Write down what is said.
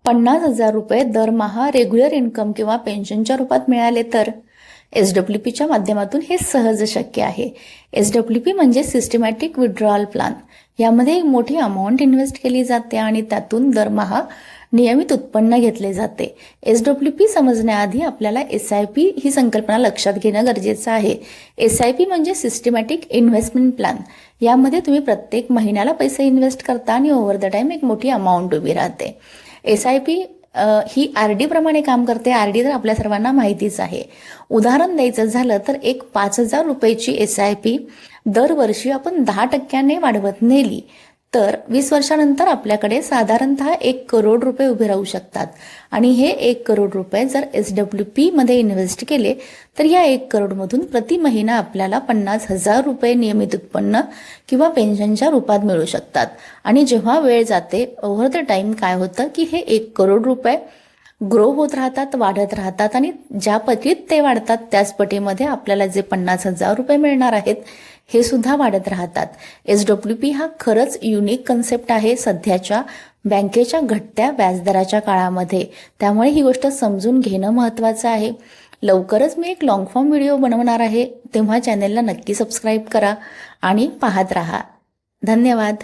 50,000 रुपये दरमहा regular income किंवा पेन्शनच्या रूपात मिळाले तर SWPच्या माध्यमातून हे सहज शक्य आहे. SWP म्हणजे सिस्टमॅटिक विड्रॉल प्लॅन. यामध्ये एक मोठी अमाऊंट इन्व्हेस्ट केली जाते आणि त्यातून दरमहा नियमित उत्पन्न घेतले जाते. SWP समजण्याआधी आपल्याला SIP ही संकल्पना लक्षात घेणं गरजेचं आहे. SIP म्हणजे सिस्टमॅटिक इन्व्हेस्टमेंट प्लॅन. यामध्ये तुम्ही प्रत्येक महिन्याला पैसे इन्व्हेस्ट करता आणि ओव्हर द टाईम एक मोठी अमाऊंट उभी राहते. SIP ही RD प्रमाणे काम करते. RD तर आपल्या सर्वांना माहितीच आहे. उदाहरण द्यायचं झालं तर एक 5,000 रुपयाची SIP दरवर्षी आपण 10% वाढवत नेली तर 20 वर्षानंतर आपल्याकडे साधारणतः 1 करोड रुपये उभे राहू शकतात. आणि हे 1 करोड रुपये जर SWP मध्ये इन्व्हेस्ट केले तर या 1 करोडमधून प्रति महिना आपल्याला 50,000 रुपये नियमित उत्पन्न किंवा पेन्शनच्या रूपात मिळू शकतात. आणि जेव्हा वेळ जाते ओव्हर द टाईम काय होतं की हे 1 करोड रुपये ग्रो होत राहतात, वाढत राहतात आणि ज्या पटीत ते वाढतात त्याच पटीमध्ये आपल्याला जे 50,000 रुपये मिळणार आहेत हे सुद्धा वाढत राहतात. SWP हा खरंच युनिक कन्सेप्ट आहे सध्याच्या बँकेच्या घटत्या व्याजदराच्या काळामध्ये. त्यामुळे ही गोष्ट समजून घेणं महत्त्वाचं आहे. लवकरच मी एक लॉंग फॉर्म व्हिडिओ बनवणार आहे, तेव्हा चॅनेलला नक्की सबस्क्राईब करा आणि पाहत राहा. धन्यवाद.